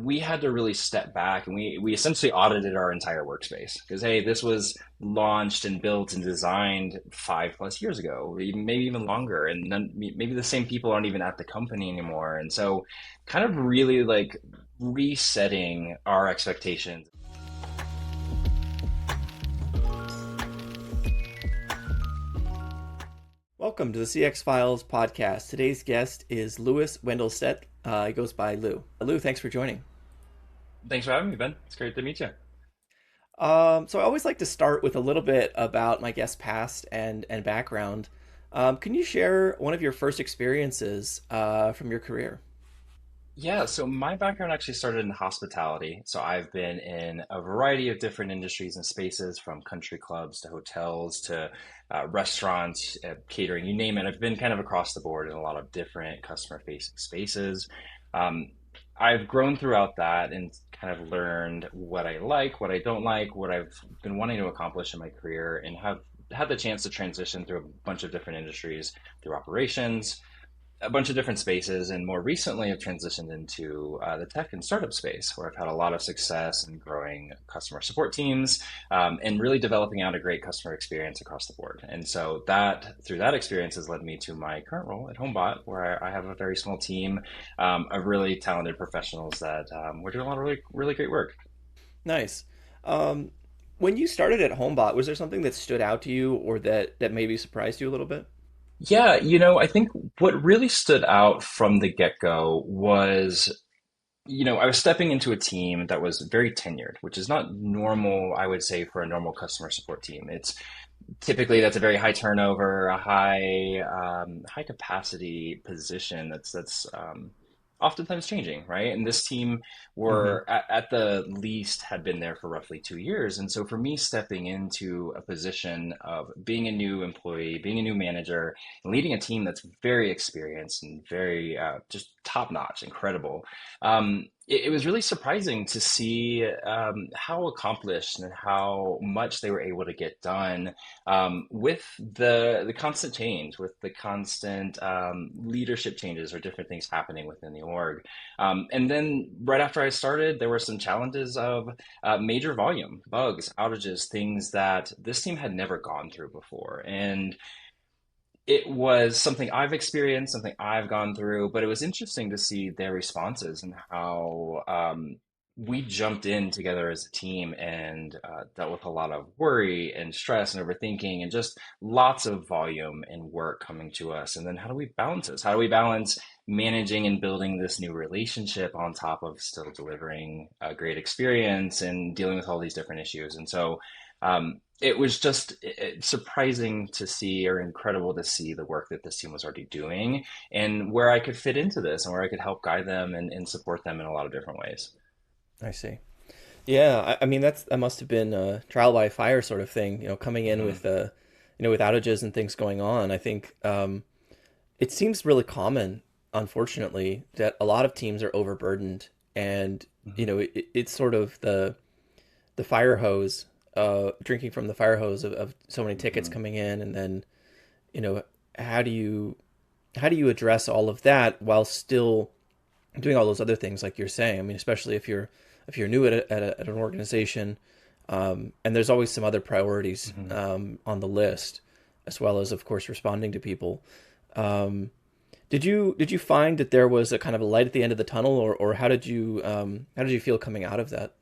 we had to really step back and we essentially audited our entire workspace because, hey, this was launched and built and designed 5+ years ago, maybe even longer. And then maybe the same people aren't even at the company anymore. And so, kind of really like resetting our expectations. Welcome to the CX Files podcast. Today's guest is Louis Wendelstedt. He goes by Lou. Lou, thanks for joining. Thanks for having me, Ben. It's great to meet you. So I always like to start with a little bit about my guest's past and background. Can you share one of your first experiences from your career? Yeah, so my background actually started in hospitality. So I've been in a variety of different industries and spaces, from country clubs to hotels to restaurants, catering, you name it. I've been kind of across the board in a lot of different customer-facing spaces. Um, I've grown throughout that and kind of learned what I like, what I don't like, what I've been wanting to accomplish in my career, and have had the chance to transition through a bunch of different industries, through operations, a bunch of different spaces, and more recently I've transitioned into the tech and startup space, where I've had a lot of success in growing customer support teams, and really developing out a great customer experience across the board. And so that through that experience has led me to my current role at HomeBot, where I have a very small team of really talented professionals that we're doing a lot of really great work. Nice. Um, when you started at HomeBot, was there something that stood out to you or that maybe surprised you a little bit? Yeah, I think what really stood out from the get-go was, I was stepping into a team that was very tenured, which is not normal, I would say, for a normal customer support team. It's typically that's a very high turnover, a high capacity position that's oftentimes changing, right? And this team Mm-hmm. were at the least had been there for roughly 2 years. And so for me, stepping into a position of being a new employee, being a new manager, and leading a team that's very experienced and very just top notch, incredible. It was really surprising to see how accomplished and how much they were able to get done, with the constant change, with the constant leadership changes or different things happening within the org. And then right after I started, there were some challenges of major volume, bugs, outages, things that this team had never gone through before. And it was something I've experienced, something I've gone through, but it was interesting to see their responses and how we jumped in together as a team and dealt with a lot of worry and stress and overthinking and just lots of volume and work coming to us. And then how do we balance this? How do we balance managing and building this new relationship on top of still delivering a great experience and dealing with all these different issues? And so, it was just surprising to see, or incredible to see, the work that this team was already doing and where I could fit into this and where I could help guide them and support them in a lot of different ways. I see. Yeah, I mean that must have been a trial by fire sort of thing, coming in Hmm. with with outages and things going on. I think it seems really common, unfortunately, that a lot of teams are overburdened, and Hmm. it's sort of the fire hose, drinking from the fire hose of so many tickets Hmm. coming in, and then you know how do you address all of that while still doing all those other things like you're saying? I mean, especially if you're new at an organization, and there's always some other priorities Hmm. on the list, as well as, of course, responding to people. Um, did you find that there was a kind of a light at the end of the tunnel, or how did you feel coming out of that?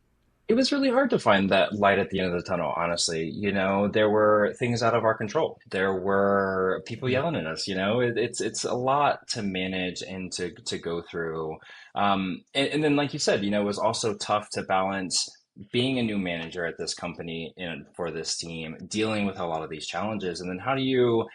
It was really hard to find that light at the end of the tunnel, honestly. There were things out of our control. There were people Mm-hmm. yelling at us, it's a lot to manage and to go through. And then, like you said, it was also tough to balance being a new manager at this company and for this team, dealing with a lot of these challenges. And then how do you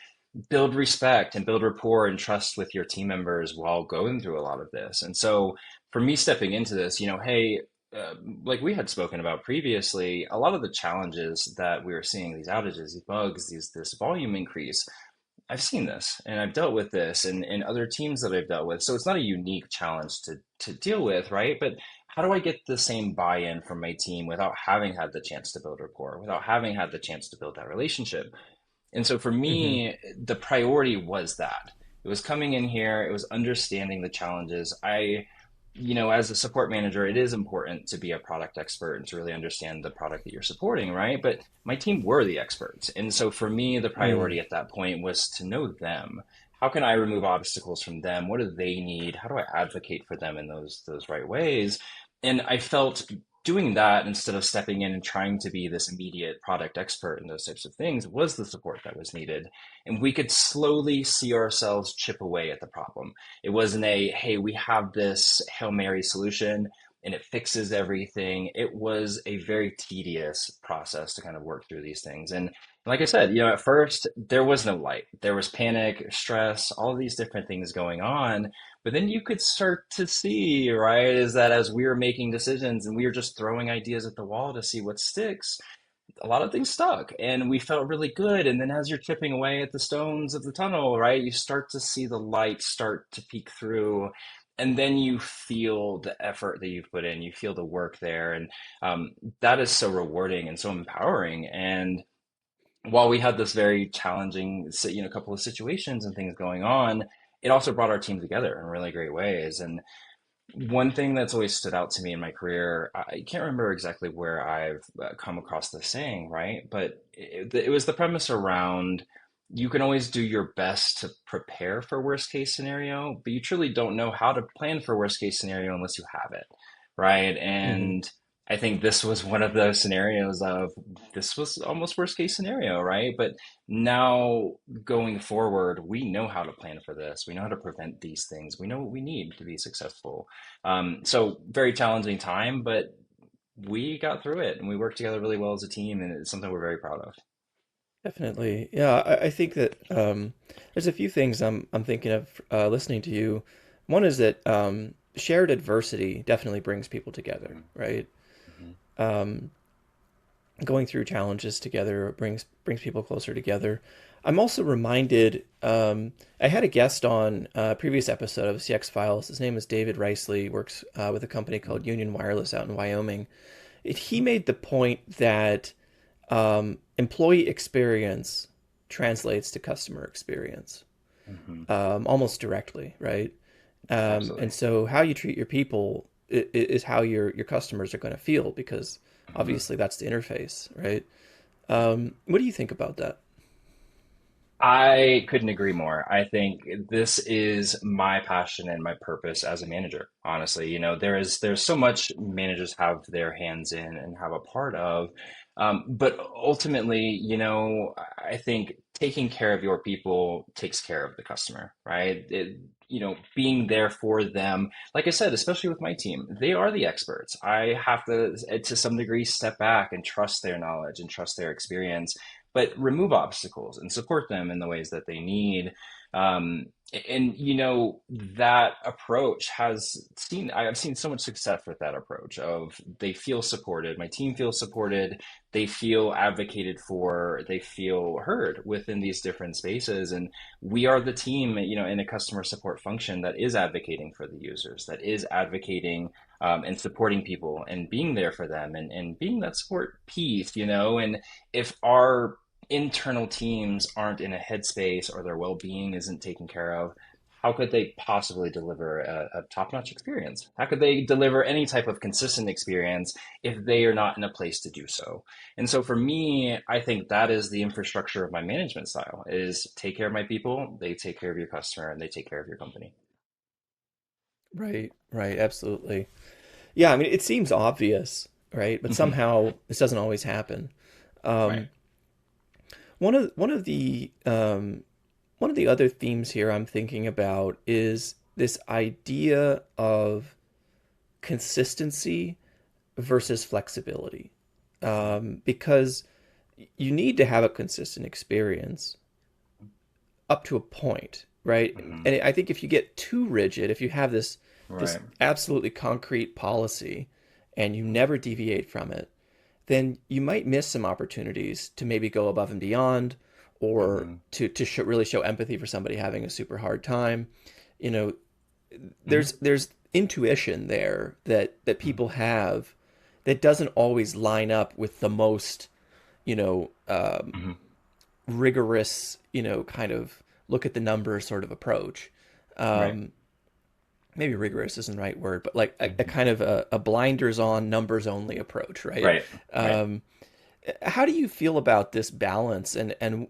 build respect and build rapport and trust with your team members while going through a lot of this? And so for me stepping into this, hey, uh, like we had spoken about previously, a lot of the challenges that we were seeing, these outages, these bugs, this volume increase, I've seen this and I've dealt with this and other teams that I've dealt with. So it's not a unique challenge to deal with, right? But how do I get the same buy-in from my team without having had the chance to build rapport, without having had the chance to build that relationship? And so for Mm-hmm. me, the priority was that. It was coming in here, it was understanding the challenges. as a support manager, it is important to be a product expert and to really understand the product that you're supporting, right? But my team were the experts. And so for me, the Mm, priority at that point was to know them. How can I remove obstacles from them? What do they need? How do I advocate for them in those right ways? And I felt doing that instead of stepping in and trying to be this immediate product expert in those types of things was the support that was needed. And we could slowly see ourselves chip away at the problem. It wasn't a, hey, we have this Hail Mary solution and it fixes everything. It was a very tedious process to kind of work through these things. And like I said, at first there was no light. There was panic, stress, all of these different things going on. But then you could start to see, right, is that as we were making decisions and we were just throwing ideas at the wall to see what sticks, a lot of things stuck and we felt really good. And then as you're chipping away at the stones of the tunnel, right, you start to see the light start to peek through. And then you feel the effort that you've put in, you feel the work there. And that is so rewarding and so empowering. And while we had this very challenging, couple of situations and things going on, it also brought our team together in really great ways. And one thing that's always stood out to me in my career, I can't remember exactly where I've come across this saying, right? But it was the premise around you can always do your best to prepare for worst case scenario, but you truly don't know how to plan for worst case scenario unless you have it, right? hmm And I think this was one of those scenarios of this was almost worst case scenario, right? But now going forward, we know how to plan for this. We know how to prevent these things. We know what we need to be successful. So very challenging time, but we got through it and we worked together really well as a team, and it's something we're very proud of. Definitely. Yeah, I think that there's a few things I'm thinking of listening to you. One is that shared adversity definitely brings people together, Mhm, right? mhm, Um, Going through challenges together brings people closer together. I'm also reminded. I had a guest on a previous episode of CX Files. His name is David Riceley. Works with a company mhm, called Union Wireless out in Wyoming. He mhm, made the point that employee experience translates to customer experience mhm. almost directly, right? And Absolutely. so how you treat your people is how your customers are going to feel because Mhm. obviously that's the interface, right? What do you think about that? I couldn't agree more. I think this is my passion and my purpose as a manager. Honestly, there's so much managers have their hands in and have a part of, but ultimately, I think taking care of your people takes care of the customer, right? Being there for them. Like I said, especially with my team, they are the experts. I have to some degree, step back and trust their knowledge and trust their experience, but remove obstacles and support them in the ways that they need. Um, and that approach I've seen so much success with that approach of they feel supported, my team feels supported, they feel advocated for, they feel heard within these different spaces. And we are the team, in a customer support function that is advocating for the users, that is advocating and supporting people and being there for them and being that support piece, and if our internal teams aren't in a headspace or their well-being isn't taken care of, how could they possibly deliver a top-notch experience? How could they deliver any type of consistent experience if they are not in a place to do so? And so for me, I think that is the infrastructure of my management style is take care of my people, they take care of your customer, and they take care of your company. Right, right, absolutely. Yeah, I mean, it seems obvious, right? But Mhm. somehow this doesn't always happen. Right. Um, one of the other themes here I'm thinking about is this idea of consistency versus flexibility. Because you need to have a consistent experience up to a point, right? Mhm. And I think if you get too rigid, if you have this Right. absolutely concrete policy and you never deviate from it, then you might miss some opportunities to maybe go above and beyond or Mhm. to really show empathy for somebody having a super hard time. You know, Mhm. there's intuition there that Mhm. people have that doesn't always line up with the most, you know, Mhm. rigorous, kind of look at the numbers sort of approach. Right. Um, maybe rigorous isn't the right word, but like a Mhm. kind of a blinders on, numbers only approach, right? Right, right. Um, how do you feel about this balance, and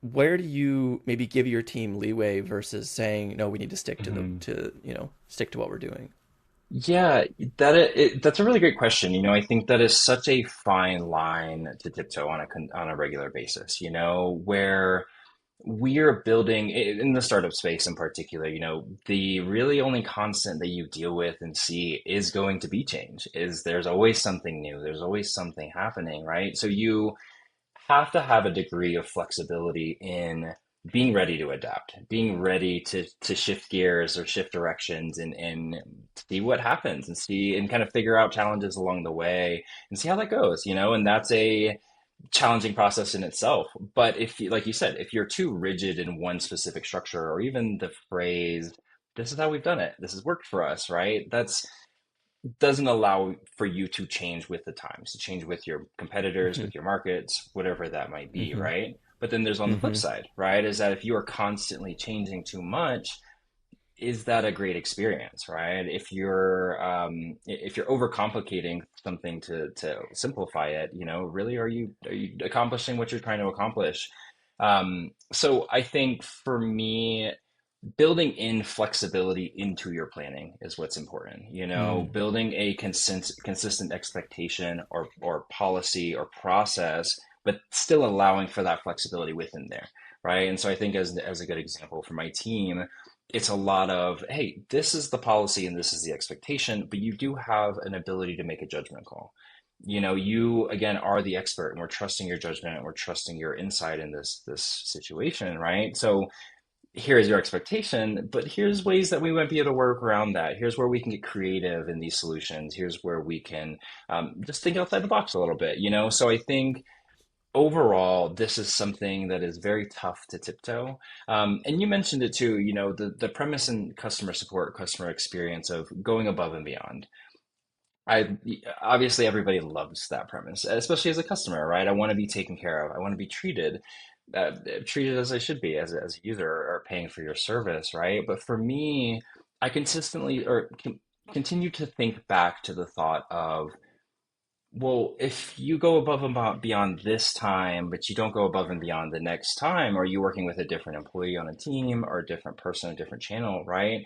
where do you maybe give your team leeway versus saying no, we need to stick to the Mhm. to stick to what we're doing? Yeah, that's a really great question. I think that is such a fine line to tiptoe on a regular basis, where we are building in the startup space in particular, the really only constant that you deal with and see is going to be change. Is there's always something new, there's always something happening, right? So you have to have a degree of flexibility in being ready to adapt, being ready to shift gears or shift directions and see what happens and see and kind of figure out challenges along the way and see how that goes, and that's a challenging process in itself. But if you, like you said, if you're too rigid in one specific structure or even the phrase, this is how we've done it, this has worked for us, right? That's doesn't allow for you to change with the times, to change with your competitors, Hmm. with your markets, whatever that might be, Hmm. right? But then there's on the flip Hmm. side, right? Is that if you are constantly changing too much, is that a great experience, right? If you're overcomplicating something to simplify it, really are you accomplishing what you're trying to accomplish? So I think for me, building in flexibility into your planning is what's important. Mm. Building a consistent expectation or policy or process, but still allowing for that flexibility within there, right? And so I think as a good example for my team, it's a lot of, hey, this is the policy and this is the expectation, but you do have an ability to make a judgment call. You again are the expert, and we're trusting your judgment and we're trusting your insight in this situation, right? So here is your expectation, but here's ways that we might be able to work around that. Here's where we can get creative in these solutions. Here's where we can just think outside the box a little bit. So I think overall, this is something that is very tough to tiptoe. And you mentioned it too, the premise in customer support, customer experience of going above and beyond. I obviously everybody loves that premise, especially as a customer, right? I want to be taken care of. I want to be treated as I should be as a user or paying for your service, right? But for me, I consistently continue to think back to the thought of, well, if you go above and beyond this time, but you don't go above and beyond the next time, are you working with a different employee on a team or a different person, a different channel, right?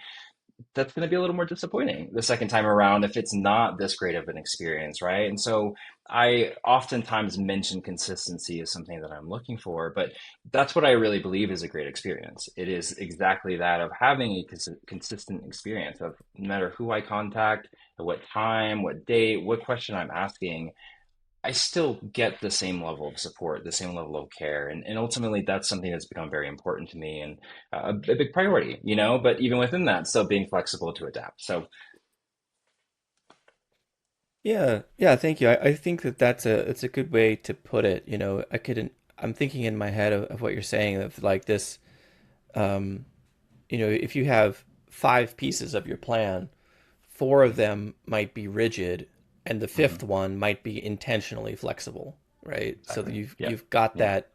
That's going to be a little more disappointing the second time around if it's not this great of an experience, right? And so I oftentimes mention consistency as something that I'm looking for, but that's what I really believe is a great experience. It is exactly that of having a consistent experience of no matter who I contact, at what time, what date, what question I'm asking, I still get the same level of support, the same level of care. And ultimately, that's something that's become very important to me and a big priority, but even within that, still being flexible to adapt. So, Yeah, yeah, thank you. I think that it's a good way to put it. I'm thinking in my head of what you're saying of like this. Um, if you have five pieces of your plan, four of them might be rigid, and the mhm, fifth one might be intentionally flexible, right? So that exactly. Yep. you've got Yeah. that,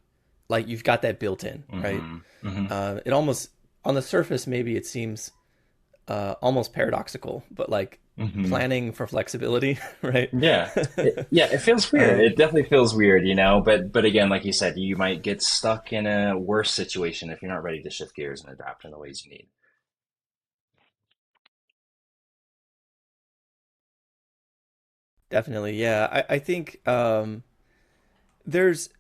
like you've got that built in, right? Hmm. Hmm. It almost on the surface maybe it seems almost paradoxical, but like Hmm. planning for flexibility, right? Yeah. It feels weird. um, It definitely feels weird, but again, like you said, you might get stuck in a worse situation if you're not ready to shift gears and adapt in the ways you need. Definitely, yeah. I think there's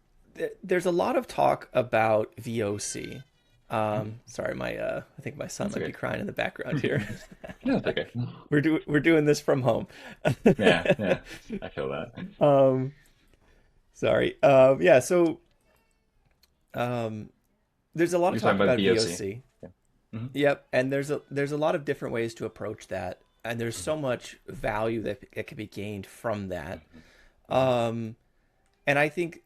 there's a lot of talk about VOC. Sorry, my I think my son That's might okay. be crying in the background here. No, it's okay. We're doing this from home. Yeah, yeah. I feel that. um, sorry. Yeah. So um, there's a lot of You're talking talk about about VOC. VOC. Yeah. Hmm. Yep, and there's a lot of different ways to approach that, and there's Hmm. so much value that can be gained from that. Hmm. Hmm. Um, and I think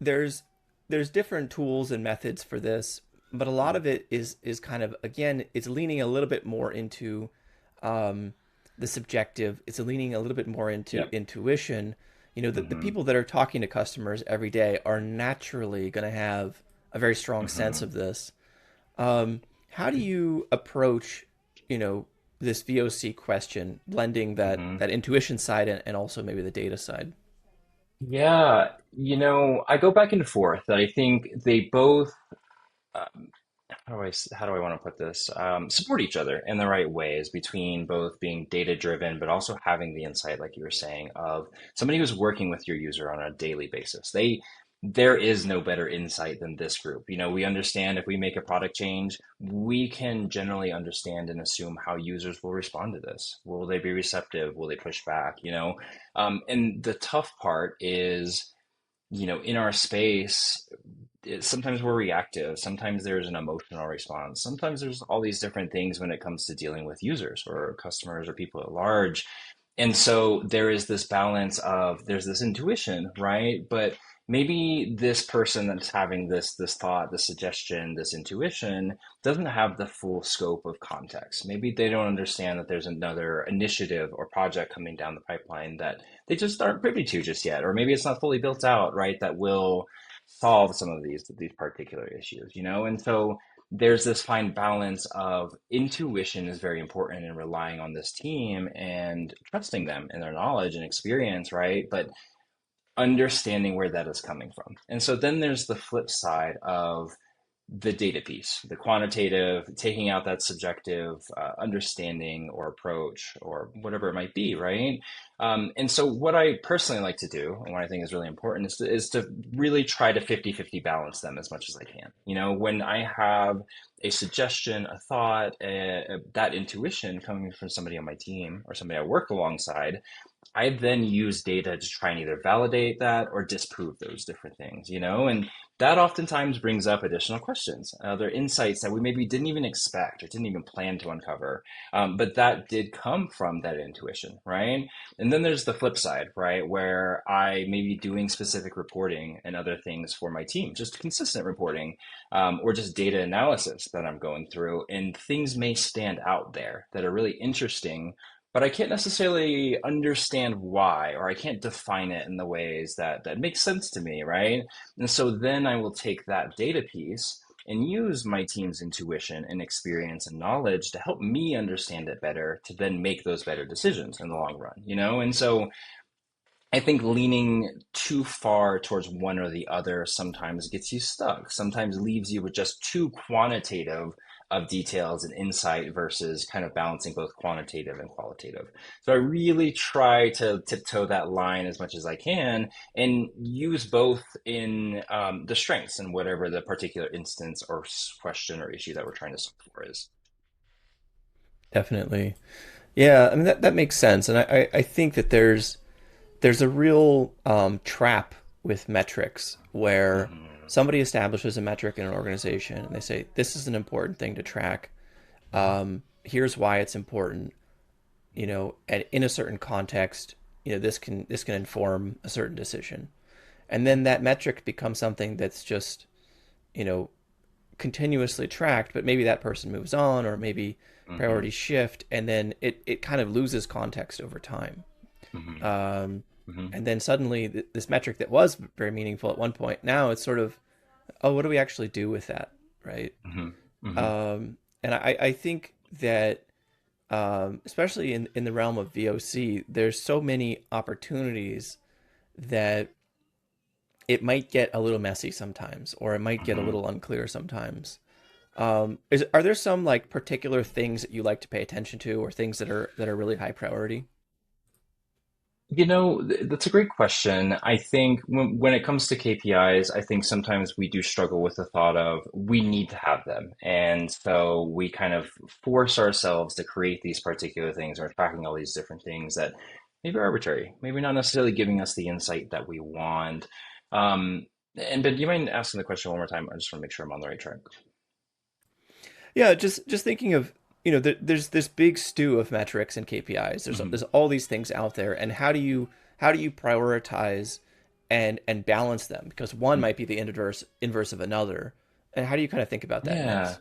there's there's different tools and methods for this, but a lot Hmm. of it is kind of again it's leaning a little bit more into um, the subjective. It's leaning a little bit more into Yep. intuition. The Hmm. people that are talking to customers every day are naturally going to have a very strong sense Hmm. of this. How do you approach, you know, this VOC question, blending Hmm. that intuition side and also maybe the data side. Yeah, I go back and forth. That I think they both um, how do I want to put this? Support each other in the right ways between both being data driven, but also having the insight, like you were saying, of somebody who's working with your user on a daily basis. There is no better insight than this group. We understand if we make a product change, we can generally understand and assume how users will respond to this. Will they be receptive? Will they push back? And the tough part is, in our space, sometimes we're reactive. Sometimes there's an emotional response. Sometimes there's all these different things when it comes to dealing with users or customers or people at large. And so there is this balance of there's this intuition, right? But maybe this person that's having this thought, this suggestion, this intuition doesn't have the full scope of context. Maybe they don't understand that there's another initiative or project coming down the pipeline that they just aren't privy to just yet, or maybe it's not fully built out, right? That will solve some of these particular issues. And so there's this fine balance of intuition is very important in relying on this team and trusting them and their knowledge and experience, right? But understanding where that is coming from. And so then there's the flip side of the data piece, the quantitative, taking out that subjective understanding or approach or whatever it might be, right? And so what I personally like to do, and what I think is really important, is to really try to 50-50 balance them as much as I can. When I have a suggestion, a thought, that intuition coming from somebody on my team or somebody I work alongside, I then use data to try and either validate that or disprove those different things. And that oftentimes brings up additional questions, other insights that we maybe didn't even expect or didn't even plan to uncover. But that did come from that intuition, right? And then there's the flip side, right? Where I may be doing specific reporting and other things for my team, just consistent reporting, or just data analysis that I'm going through. And things may stand out there that are really interesting, but I can't necessarily understand why, or I can't define it in the ways that make sense to me, right? And so then I will take that data piece and use my team's intuition and experience and knowledge to help me understand it better to then make those better decisions in the long run. And so I think leaning too far towards one or the other sometimes gets you stuck, sometimes leaves you with just too quantitative of details and insight versus kind of balancing both quantitative and qualitative. So I really try to tiptoe that line as much as I can and use both in the strengths and whatever the particular instance or question or issue that we're trying to solve for is. Definitely. Yeah, I mean that makes sense. And I think that there's a real trap with metrics where Hmm. somebody establishes a metric in an organization and they say this is an important thing to track. Here's why it's important. And in a certain context, this can inform a certain decision, and then that metric becomes something that's just you know continuously tracked. But maybe that person moves on, or maybe Hmm. priorities shift, and then it kind of loses context over time. Hmm. Um, Hmm. and then suddenly this metric that was very meaningful at one point, now it's sort of, oh, what do we actually do with that, right? Hmm. Hmm. And I think that especially in the realm of VOC, there's so many opportunities that it might get a little messy sometimes, or it might get a Hmm. little unclear sometimes. Are there some like particular things that you like to pay attention to, or things that are really high priority? That's a great question. I think when it comes to KPIs, I think sometimes we do struggle with the thought of we need to have them. And so we kind of force ourselves to create these particular things or tracking all these different things that maybe are arbitrary, maybe not necessarily giving us the insight that we want. But do you mind asking the question one more time? I just want to make sure I'm on the right track. Yeah, just thinking of there's this big stew of metrics and KPIs. Hmm. There's all these things out there, and how do you prioritize and balance them? Because one might be the inverse of another, and how do you kind of think about that Yeah. mix?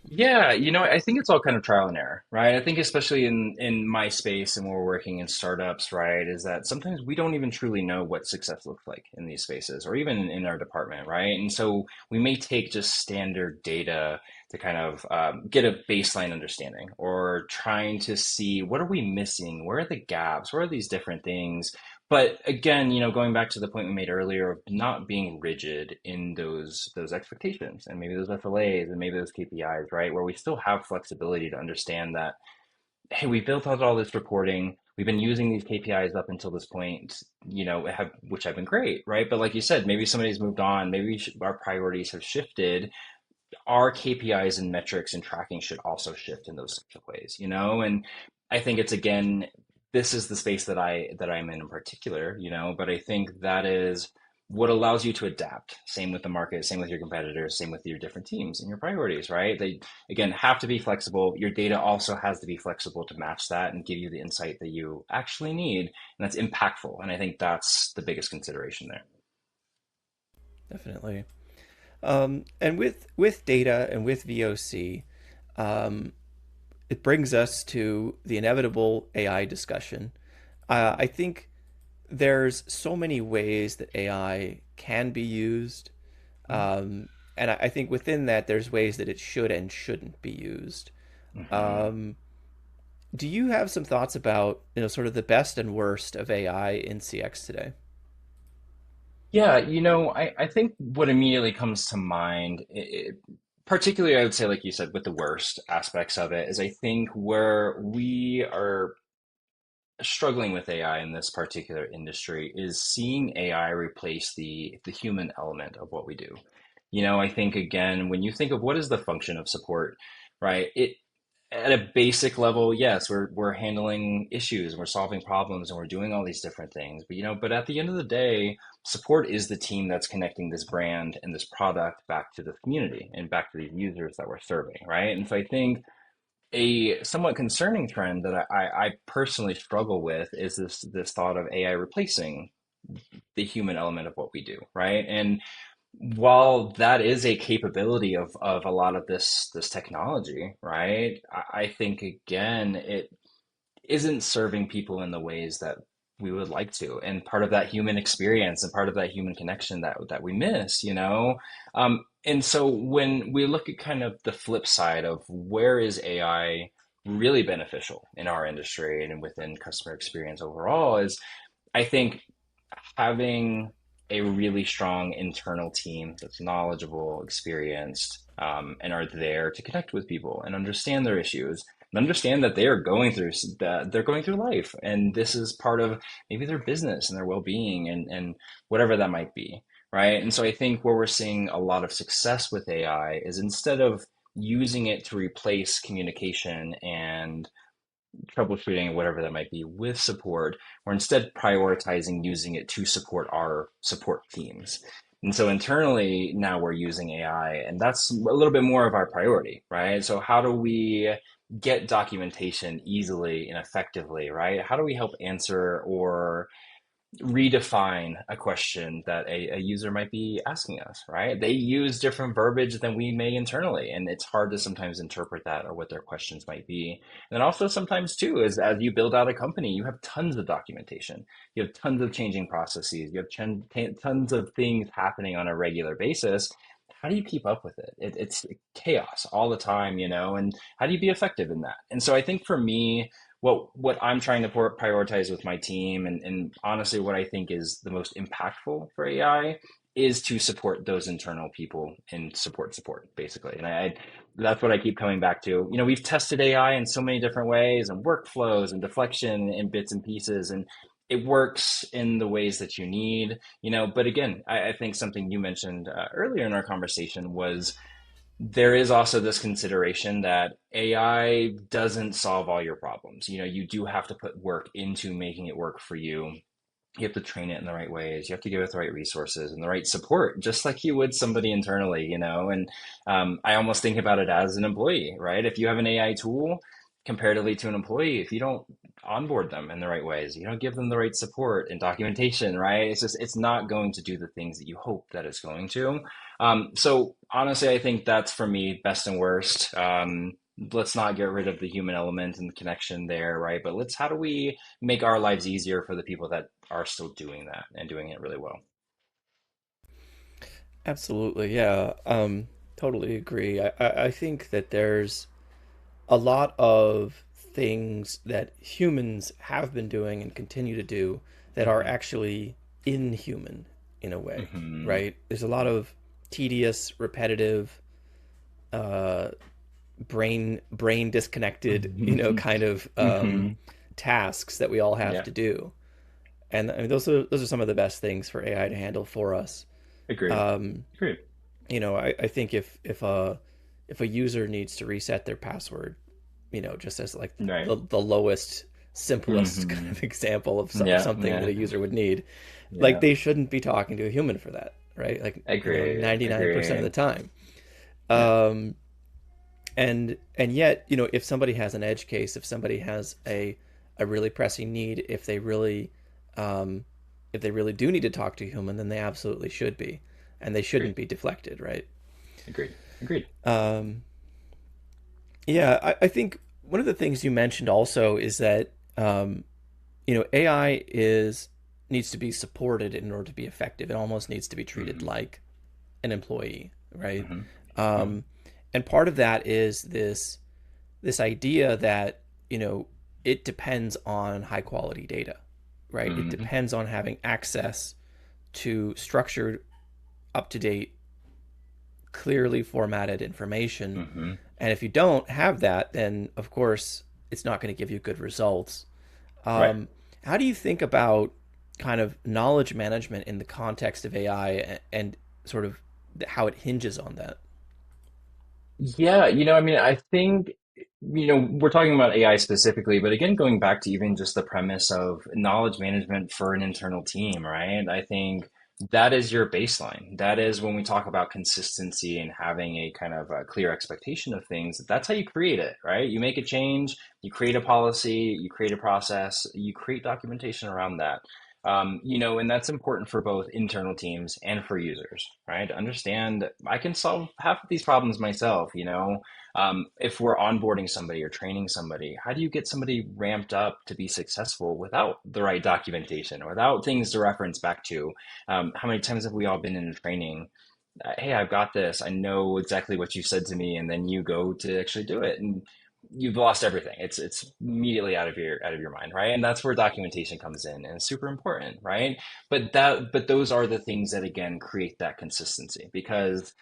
Yeah, I think it's all kind of trial and error, right? I think especially in my space and when we're working in startups, right, is that sometimes we don't even truly know what success looks like in these spaces or even in our department, right? And so we may take just standard data to kind of get a baseline understanding or trying to see what are we missing? Where are the gaps? Where are these different things? But again, going back to the point we made earlier of not being rigid in those expectations and maybe those SLAs and maybe those KPIs, right? Where we still have flexibility to understand that, hey, we built out all this reporting. We've been using these KPIs up until this point, which have been great, right? But like you said, maybe somebody's moved on. Maybe our priorities have shifted. Our KPIs and metrics and tracking should also shift in those sorts of ways. And I think it's again, this is the space that I'm in particular, but I think that is what allows you to adapt. Same with the market, same with your competitors, same with your different teams and your priorities, right? They again have to be flexible. Your data also has to be flexible to match that and give you the insight that you actually need, and that's impactful. And I think that's the biggest consideration there. Definitely. And with data and with VOC, um, it brings us to the inevitable AI discussion. I think there's so many ways that AI can be used, and I think within that there's ways that it should and shouldn't be used. Mm-hmm. Um, do you have some thoughts about sort of the best and worst of AI in CX today? Yeah, I think what immediately comes to mind, particularly I would say, like you said, with the worst aspects of it, is I think where we are struggling with AI in this particular industry is seeing AI replace the human element of what we do. I think again, when you think of what is the function of support, right? It at a basic level, yes, we're handling issues and we're solving problems and we're doing all these different things. But at the end of the day, support is the team that's connecting this brand and this product back to the community and back to these users that we're serving, right? And so I think a somewhat concerning trend that I personally struggle with is this thought of AI replacing the human element of what we do, right? And while that is a capability of a lot of this technology, right? I think again it isn't serving people in the ways that we would like to, and part of that human experience and part of that human connection that we miss. And so when we look at kind of the flip side of where is AI really beneficial in our industry and within customer experience overall is I think having a really strong internal team that's knowledgeable, experienced, and are there to connect with people and understand their issues and understand that they are going through that they're going through life, and this is part of maybe their business and their well-being and whatever that might be, right? And so I think where we're seeing a lot of success with AI is instead of using it to replace communication and troubleshooting, whatever that might be, with support, we're instead prioritizing using it to support our support teams. And so internally, now we're using AI, and that's a little bit more of our priority, right? So, how do we get documentation easily and effectively, right? How do we help answer or redefine a question that a user might be asking us, right? They use different verbiage than we may internally, and it's hard to sometimes interpret that or what their questions might be. And then also sometimes too is as you build out a company, you have tons of documentation, you have tons of changing processes, you have tons of things happening on a regular basis. How do you keep up with it? It's chaos all the time, and how do you be effective in that? And so I think for me, what I'm trying to prioritize with my team, and honestly, what I think is the most impactful for AI is to support those internal people and support basically. And that's what I keep coming back to. We've tested AI in so many different ways and workflows and deflection and bits and pieces, and it works in the ways that you need. But again, I think something you mentioned earlier in our conversation was there is also this consideration that AI doesn't solve all your problems. You do have to put work into making it work for you. You have to train it in the right ways. You have to give it the right resources and the right support, just like you would somebody internally. And I almost think about it as an employee, right? If you have an AI tool comparatively to an employee, if you don't onboard them in the right ways, you don't give them the right support and documentation, right? It's not going to do the things that you hope that it's going to. So honestly, I think that's for me best and worst. Let's not get rid of the human element and the connection there, right? But let's how do we make our lives easier for the people that are still doing that and doing it really well? Absolutely, yeah. Totally agree. I think that there's a lot of things that humans have been doing and continue to do that are Hmm. actually inhuman in a way, Hmm. right? There's a lot of tedious, repetitive, uh, brain disconnected, kind of Hmm. tasks that we all have Yeah, to do. And I mean, those are some of the best things for AI to handle for us. agreed. Um, Agreed. I think if a user needs to reset their password, just as like Right. the lowest, simplest kind Hmm. of example of Yeah, something that yeah, a user would need, like yeah. they shouldn't be talking to a human for that, right? Like, Agree. 99% of the Agree. time. Yeah. Um, and yet, if somebody has an edge case, if somebody has a really pressing need, um, if they really do need to talk to a human, then they absolutely should be, and they shouldn't Agreed. be deflected, right? Agreed. Agreed. Um, yeah, I think one of the things you mentioned also is that AI is needs to be supported in order to be effective. It almost needs to be treated Hmm. like an employee, right? Hmm. Hmm. Um, and part of that is this idea that it depends on high quality data, right? It Hmm. depends on having access to structured, up to date, clearly formatted information. Hmm. And if you don't have that, then of course it's not going to give you good results. Right. Um, how do you think about kind of knowledge management in the context of AI and sort of how it hinges on that? Yeah, I mean, I think, we're talking about AI specifically, but again, going back to even just the premise of knowledge management for an internal team, right? I think that is your baseline. That is when we talk about consistency and having a kind of a clear expectation of things, that's how you create it, right? You make a change, you create a policy, you create a process, you create documentation around that. And that's important for both internal teams and for users, right? To understand I can solve half of these problems myself, if we're onboarding somebody or training somebody, how do you get somebody ramped up to be successful without the right documentation, without things to reference back to? How many times have we all been in a training? Hey, I've got this. I know exactly what you said to me, and then you go to actually do it, and you've lost everything. It's immediately out of your mind, right? And that's where documentation comes in, and it's super important, right? But those are the things that again create that consistency because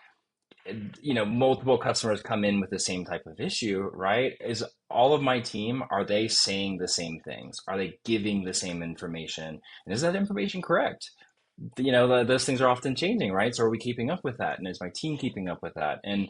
multiple customers come in with the same type of issue, right? Is all of my team, are they saying the same things? Are they giving the same information? And is that information correct? Those things are often changing, right? So are we keeping up with that? And is my team keeping up with that? And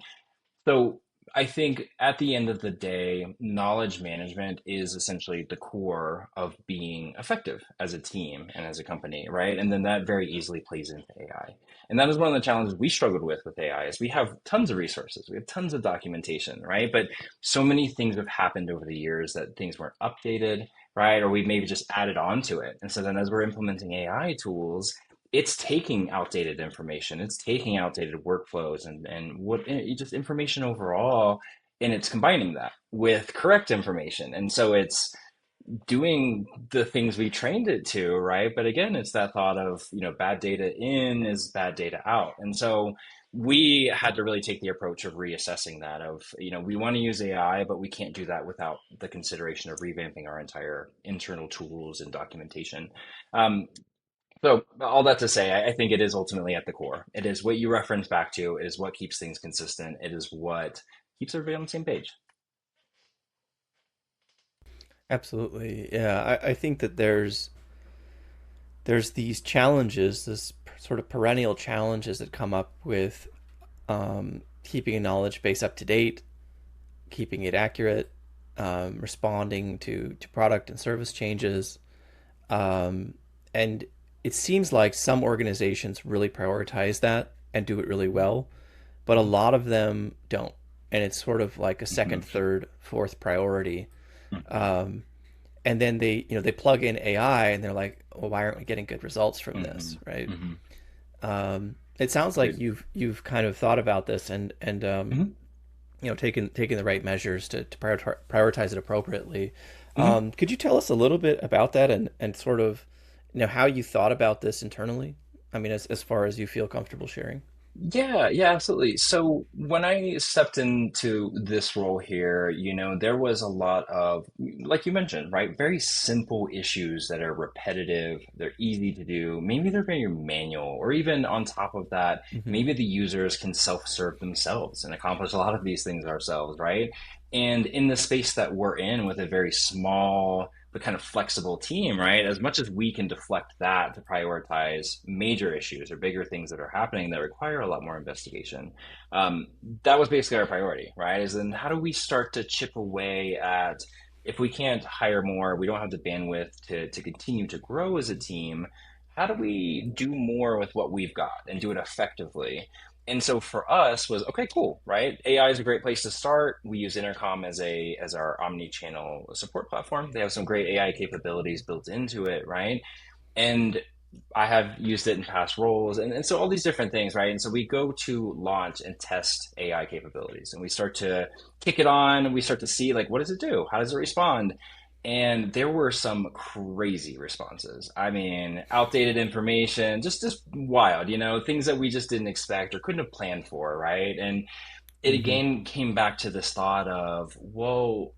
so I think at the end of the day, knowledge management is essentially the core of being effective as a team and as a company, right? And then that very easily plays into AI. And that is one of the challenges we struggled with AI is we have tons of resources, we have tons of documentation, right? But so many things have happened over the years that things weren't updated, right? Or we maybe just added on to it. And so then as we're implementing AI tools, it's taking outdated information, it's taking outdated workflows and just information overall, and it's combining that with correct information. And so it's doing the things we trained it to, right? But again, it's that thought of, bad data in is bad data out. And so we had to really take the approach of reassessing that of, we want to use AI, but we can't do that without the consideration of revamping our entire internal tools and documentation. So all that to say, I think it is ultimately at the core. It is what you reference back to. It is what keeps things consistent. It is what keeps everybody on the same page. Absolutely. Yeah, I think that there's these challenges, this sort of perennial challenges that come up with keeping a knowledge base up to date, keeping it accurate, responding to product and service changes. Um, and it seems like some organizations really prioritize that and do it really well, but a Hmm. lot of them don't. And it's sort of like a Hmm. second, third, fourth priority. Hmm. And then they plug in AI and they're like, well, why aren't we getting good results from Hmm. this, right? Hmm. It sounds like Agreed. you've kind of thought about this and Hmm. taken the right measures to prioritize it appropriately. Hmm. Could you tell us a little bit about that and sort of how you thought about this internally? I mean, as far as you feel comfortable sharing. Yeah, yeah, absolutely. So when I stepped into this role here, there was a lot of, like you mentioned, right? Very simple issues that are repetitive, they're easy to do. Maybe they're very manual, or even on top of that, Mm-hmm. maybe the users can self-serve themselves and accomplish a lot of these things ourselves, right? And in the space that we're in with a very small, but kind of flexible team, right? As much as we can deflect that to prioritize major issues or bigger things that are happening that require a lot more investigation, um, that was basically our priority, right? Is then how do we start to chip away at if we can't hire more, we don't have the bandwidth to continue to grow as a team. How do we do more with what we've got and do it effectively? And so for us was okay, cool, right? AI is a great place to start. We use Intercom as our omni-channel support platform. They have some great AI capabilities built into it, right? And I have used it in past roles, and so all these different things, right? And so we go to launch and test AI capabilities, and we start to kick it on. We start to see like, what does it do? How does it respond? And there were some crazy responses. I mean, outdated information, just wild, things that we just didn't expect or couldn't have planned for, right? And it Mm-hmm. again came back to this thought of, whoa,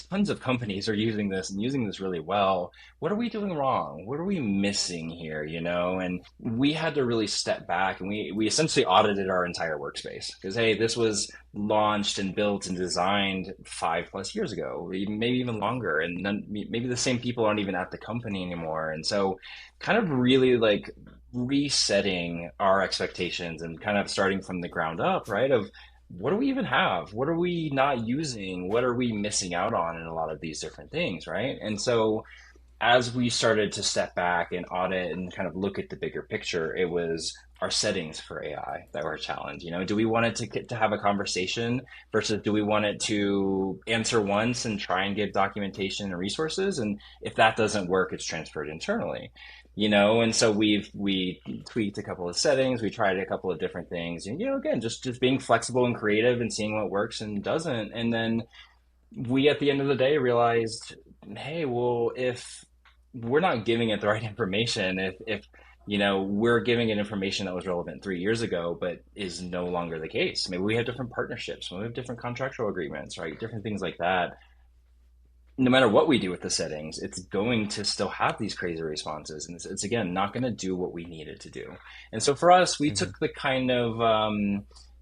tons of companies are using this and using this really well. What are we doing wrong? What are we missing here? And we had to really step back and we essentially audited our entire workspace because, hey, this was launched and built and designed 5+ years ago, maybe even longer. And none, maybe the same people aren't even at the company anymore. And so, kind of really like resetting our expectations and kind of starting from the ground up, right? Of what do we even have? What are we not using? What are we missing out on in a lot of these different things, right? And so as we started to step back and audit and kind of look at the bigger picture, it was our settings for AI that were a challenge. Do we want it to get to have a conversation versus do we want it to answer once and try and give documentation and resources? And if that doesn't work, it's transferred internally. And so we tweaked a couple of settings, we tried a couple of different things, and again, just being flexible and creative and seeing what works and doesn't. And then we at the end of the day realized, hey, well, if we're not giving it the right information, if we're giving it information that was relevant 3 years ago but is no longer the case, maybe we have different partnerships, maybe we have different contractual agreements, right, different things like that. No matter what we do with the settings, it's going to still have these crazy responses, and it's again not going to do what we need it to do. And so for us, we Mm-hmm. took the kind of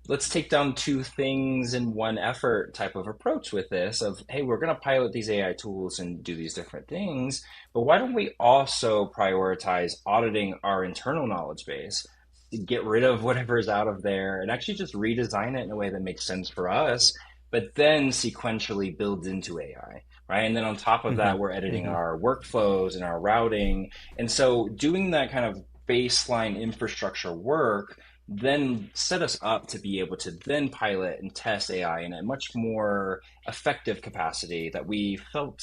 let's take down two things in one effort type of approach with this of, hey, we're going to pilot these AI tools and do these different things, but why don't we also prioritize auditing our internal knowledge base to get rid of whatever's out of there and actually just redesign it in a way that makes sense for us, but then sequentially builds into AI, right? And then on top of Mm-hmm. that, we're editing Mm-hmm. our workflows and our routing. And so doing that kind of baseline infrastructure work then set us up to be able to then pilot and test AI in a much more effective capacity that we felt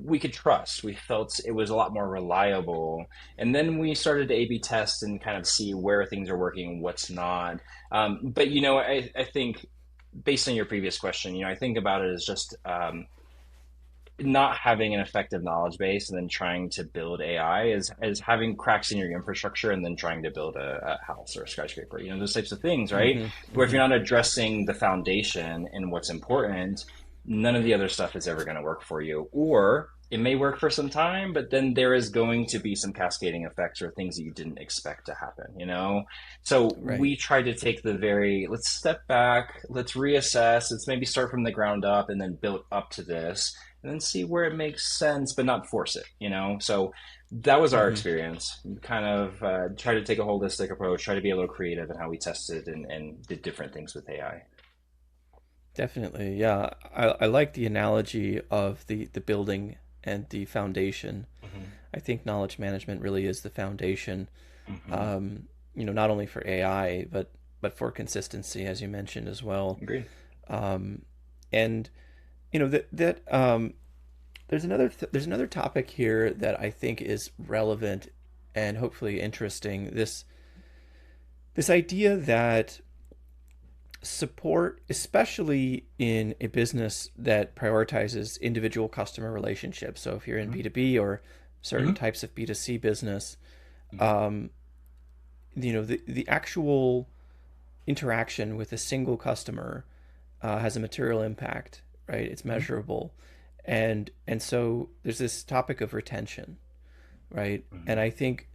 we could trust. We felt it was a lot more reliable. And then we started to A/B test and kind of see where things are working, what's not. But I think based on your previous question, I think about it as just not having an effective knowledge base and then trying to build AI is having cracks in your infrastructure and then trying to build a house or a skyscraper, those types of things, right? Mm-hmm. Where if Mm-hmm. you're not addressing the foundation and what's important, none of the other stuff is ever going to work for you. Or it may work for some time, but then there is going to be some cascading effects or things that you didn't expect to happen. So Right. we try to take let's step back, let's reassess, let's maybe start from the ground up and then build up to this and then see where it makes sense, but not force it. So that was our Mm-hmm. experience. Kind of try to take a holistic approach, try to be a little creative in how we tested and did different things with AI. Definitely. Yeah. I like the analogy of the building and the foundation. Hmm. I think knowledge management really is the foundation, Hmm. not only for AI, but for consistency, as you mentioned as well. Agreed. Um, and there's another topic here that I think is relevant and hopefully interesting. This idea that support, especially in a business that prioritizes individual customer relationships. So if you're in Hmm. B2B or certain Hmm. types of B2C business, Hmm. um, the actual interaction with a single customer has a material impact, right? It's Hmm. measurable, and so there's this topic of retention, right? And Hmm. I think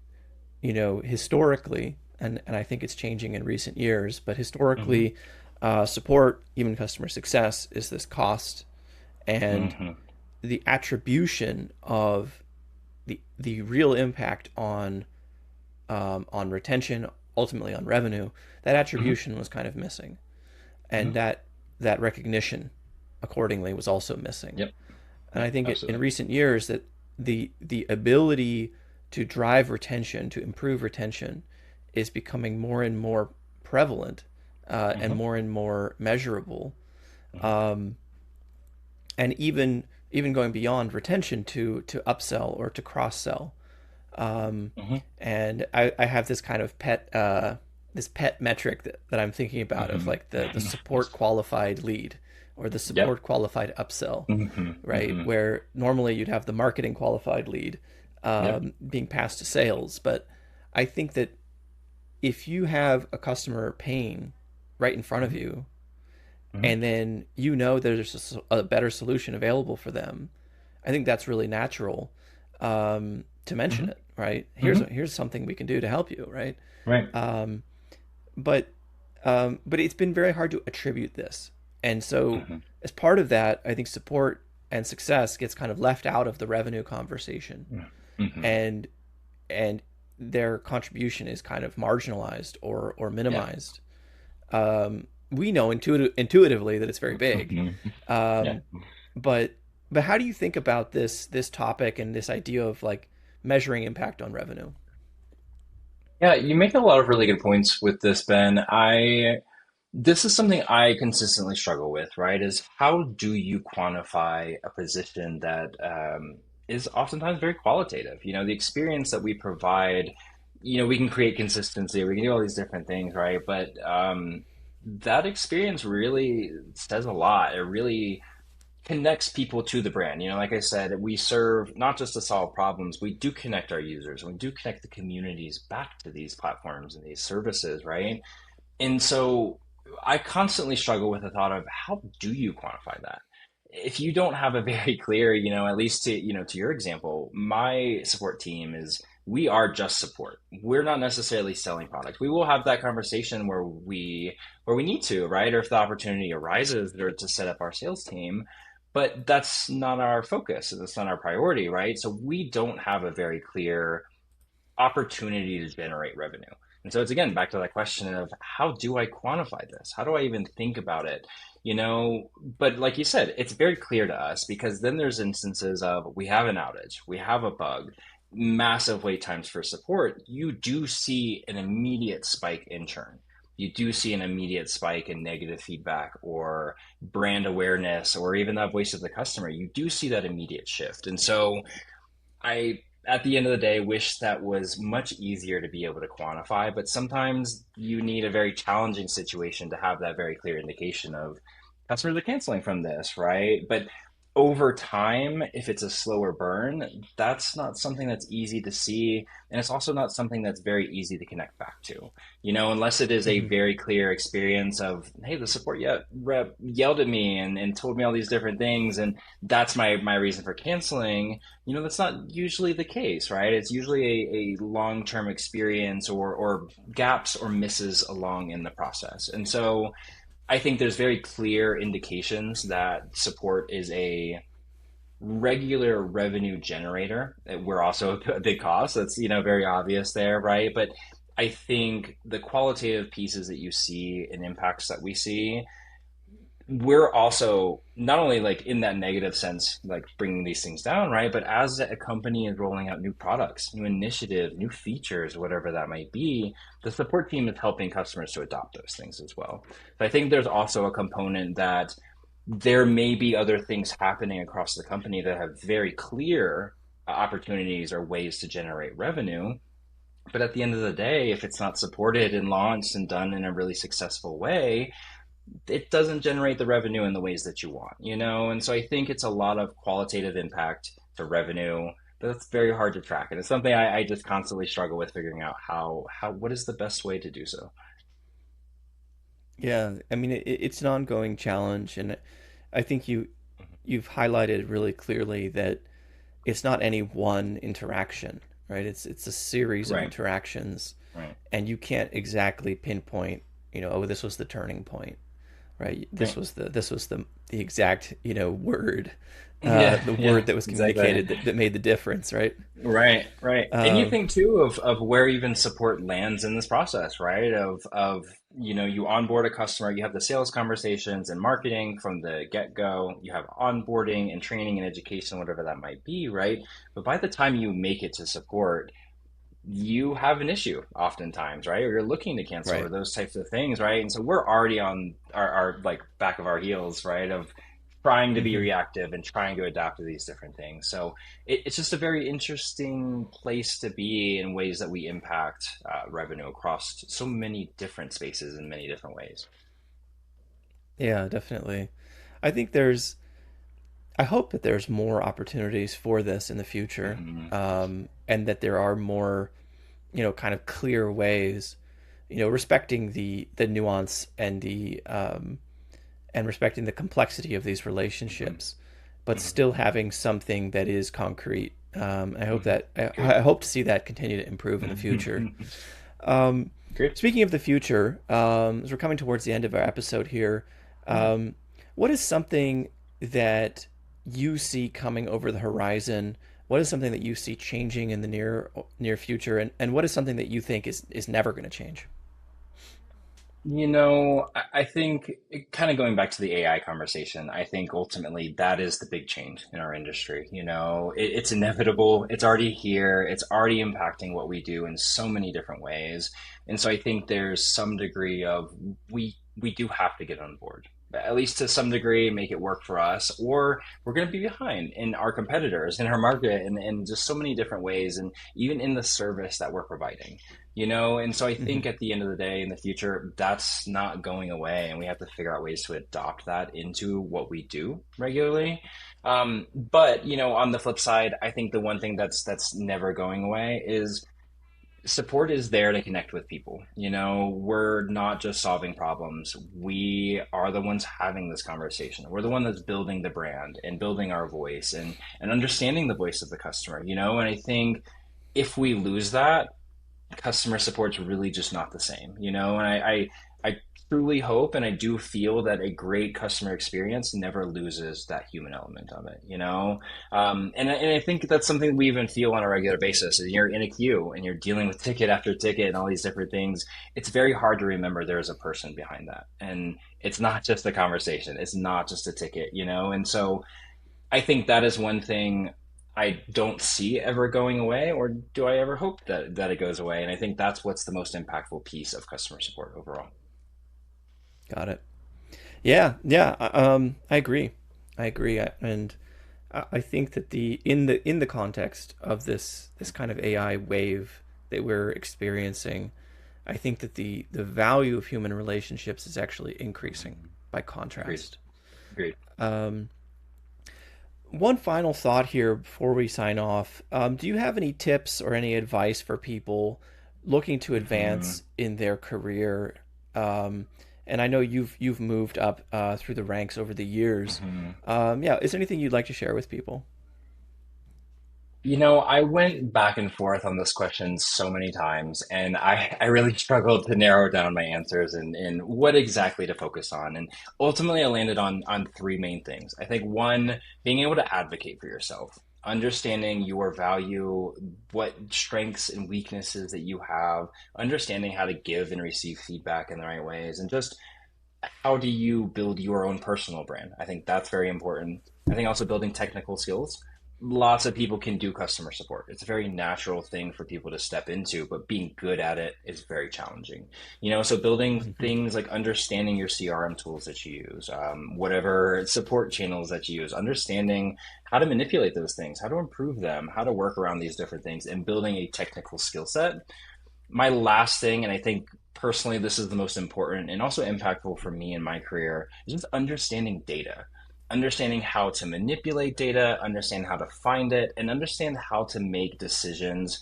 historically, and I think it's changing in recent years, but Hmm. historically, support, even customer success, is this cost, and Hmm. the attribution of the real impact on retention, ultimately on revenue. That Hmm. attribution was kind of missing, and Hmm. that recognition accordingly was also missing. Yep. And I Yep. think in Absolutely. recent years that the ability to drive retention, to improve retention, is becoming more and more prevalent Hmm. and more measurable, Hmm. um, and even going beyond retention to upsell or to cross sell. Hmm. And I have this kind of pet metric that I'm thinking about of Hmm. like the support qualified lead or the Yep. support qualified upsell, Hmm. right? Hmm. Where normally you'd have the marketing qualified lead Yep. being passed to sales. But I think that if you have a customer paying right in front of Hmm. you, Hmm. and then there's a better solution available for them, I think that's really natural to mention Hmm. it, right? Hmm. Here's something we can do to help you, right? Right. Um, but but it's been very hard to attribute this, and so Hmm. as part of that, I think support and success gets kind of left out of the revenue conversation, Hmm. and and their contribution is kind of marginalized or Yeah. minimized. We know intuitively that it's very big, Hmm. Yeah. um, but how do you think about this topic and this idea of like measuring impact on revenue? Yeah, you make a lot of really good points with this, Ben. This is something I consistently struggle with, right? Is how do you quantify a position that is oftentimes very qualitative? The experience that we provide, we can create consistency, we can do all these different things, right? But that experience really says a lot. It really connects people to the brand. Like I said, we serve not just to solve problems, we do connect our users, we do connect the communities back to these platforms and these services, right? And so I constantly struggle with the thought of how do you quantify that? If you don't have a very clear, at least to your example, my support team is we are just support. We're not necessarily selling product. We will have that conversation where we need to, right? Or if the opportunity arises or to set up our sales team, but that's not our focus. That's not our priority, right? So we don't have a very clear opportunity to generate revenue. And so it's again back to that question of how do I quantify this? How do I even think about it? But like you said, it's very clear to us because then there's instances of we have an outage, we have a bug, massive wait times for support. You do see an immediate spike in churn. You do see an immediate spike in negative feedback or brand awareness or even that voice of the customer. You do see that immediate shift. And so I, at the end of the day, wish that was much easier to be able to quantify, but sometimes you need a very challenging situation to have that very clear indication of customers are canceling from this, right? But over time, if it's a slower burn, that's not something that's easy to see. And it's also not something that's very easy to connect back to, unless it is a Mm-hmm. very clear experience of, hey, the support rep yelled at me and told me all these different things. And that's my reason for canceling. That's not usually the case, right? It's usually a long-term experience or gaps or misses along in the process. And so I think there's very clear indications that support is a regular revenue generator. We're also a big cost. That's, very obvious there, right? But I think the qualitative pieces that you see and impacts that we see, we're also not only like in that negative sense, like bringing these things down, right? But as a company is rolling out new products, new initiatives, new features, whatever that might be, the support team is helping customers to adopt those things as well. So I think there's also a component that there may be other things happening across the company that have very clear opportunities or ways to generate revenue. But at the end of the day, if it's not supported and launched and done in a really successful way, it doesn't generate the revenue in the ways that you want, you know? And so I think it's a lot of qualitative impact to revenue, but it's very hard to track. And it's something I just constantly struggle with figuring out what is the best way to do so. Yeah, I mean it's an ongoing challenge, and I think you've highlighted really clearly that it's not any one interaction, right? It's a series of Right, interactions, right, and you can't exactly pinpoint, oh, this was the turning point, right? This right. was the exact, word, Yeah, the yeah, word that was exactly. communicated that made the difference, right? Right, right. And you Um, think too of where even support lands in this process, right? Of you onboard a customer, you have the sales conversations and marketing from the get-go, you have onboarding and training and education, whatever that might be, right? But by the time you make it to support, you have an issue oftentimes, right? Or you're looking to cancel or right. those types of things, right? And so we're already on our like back of our heels, right? Of trying to be Hmm. reactive and trying to adapt to these different things. So it's just a very interesting place to be in ways that we impact revenue across so many different spaces in many different ways. Yeah, definitely. I think I hope that there's more opportunities for this in the future, Hmm. and that there are more, kind of clear ways, respecting the nuance and respecting the complexity of these Hmm. relationships, but Hmm. still having something that is concrete. I hope Hmm. that Great. I hope to see that continue to improve in the future. Um, Great. Speaking of the future, as we're coming towards the end of our episode here, Yeah. what is something that you see coming over the horizon? What is something that you see changing in the near future, and what is something that you think is never going to change? I think kind of going back to the AI conversation, I think ultimately that is the big change in our industry. It's inevitable. It's already here. It's already impacting what we do in so many different ways. And so I think there's some degree of we do have to get on board, at least to some degree, make it work for us, or we're going to be behind in our competitors, in our market, and just so many different ways, and even in the service that we're providing. And so I Hmm. think at the end of the day in the future, that's not going away, and we have to figure out ways to adopt that into what we do regularly. But on the flip side, I think the one thing that's never going away is support is there to connect with people. We're not just solving problems. We are the ones having this conversation. We're the one that's building the brand and building our voice and understanding the voice of the customer. And I think if we lose that, customer support's really just not the same, and I truly hope and I do feel that a great customer experience never loses that human element of it. And I think that's something we even feel on a regular basis. And you're in a queue and you're dealing with ticket after ticket and all these different things. It's very hard to remember there is a person behind that, and it's not just a conversation. It's not just a ticket. And so I think that is one thing I don't see ever going away, or do I ever hope that it goes away? And I think that's what's the most impactful piece of customer support overall. Got it. Yeah, yeah. I agree. And I think that the context of this kind of AI wave that we're experiencing, I think that the value of human relationships is actually increasing Mhm. by Agreed. contrast. Agreed. Um, One final thought here before we sign off. Do you have any tips or any advice for people looking to Hmm. advance in their career? Um, and I know you've moved up through the ranks over the years. Hmm. Yeah, is there anything you'd like to share with people? I went back and forth on this question so many times, and I really struggled to narrow down my answers and what exactly to focus on. And ultimately, I landed on three main things. I think one, being able to advocate for yourself, understanding your value, what strengths and weaknesses that you have, understanding how to give and receive feedback in the right ways, and just how do you build your own personal brand. I think that's very important. I think also building technical skills, lots of people can do customer support. It's a very natural thing for people to step into, but being good at it is very challenging. So building Hmm. things like understanding your CRM tools that you use, whatever support channels that you use, understanding how to manipulate those things, how to improve them, how to work around these different things, and building a technical skill set. My last thing, and I think personally this is the most important and also impactful for me in my career, is just understanding data. Understanding how to manipulate data, understand how to find it, and understand how to make decisions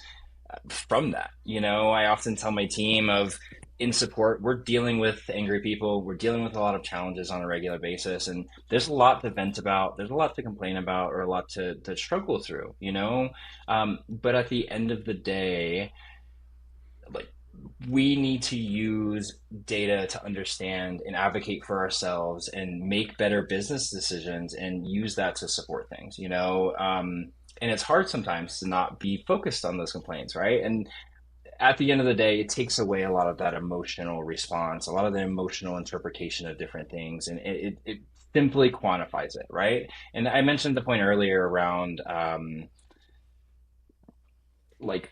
from that. I often tell my team of in support, we're dealing with angry people, we're dealing with a lot of challenges on a regular basis, and there's a lot to vent about, there's a lot to complain about, or a lot to struggle through. But at the end of the day, like we need to use data to understand and advocate for ourselves and make better business decisions and use that to support things. And it's hard sometimes to not be focused on those complaints, right? And at the end of the day, it takes away a lot of that emotional response, a lot of the emotional interpretation of different things, and it simply quantifies it, right? And I mentioned the point earlier around like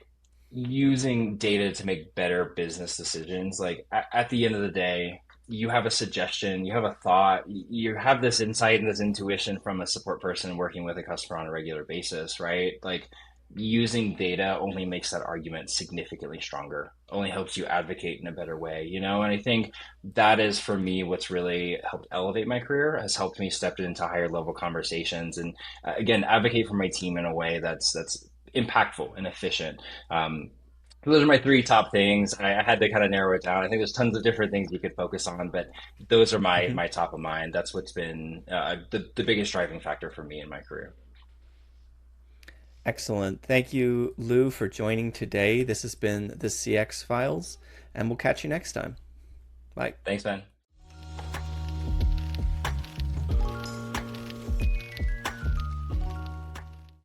using data to make better business decisions. Like at the end of the day, you have a suggestion, you have a thought, you have this insight and this intuition from a support person working with a customer on a regular basis, right? Like using data only makes that argument significantly stronger, only helps you advocate in a better way. And I think that is for me what's really helped elevate my career, has helped me step into higher level conversations and again advocate for my team in a way that's impactful and efficient. Those are my three top things. I had to kind of narrow it down. I think there's tons of different things you could focus on, but those are my Hmm. my top of mind. That's what's been the biggest driving factor for me in my career. Excellent. Thank you, Lou, for joining today. This has been the CX Files, and we'll catch you next time. Bye. Thanks, Ben.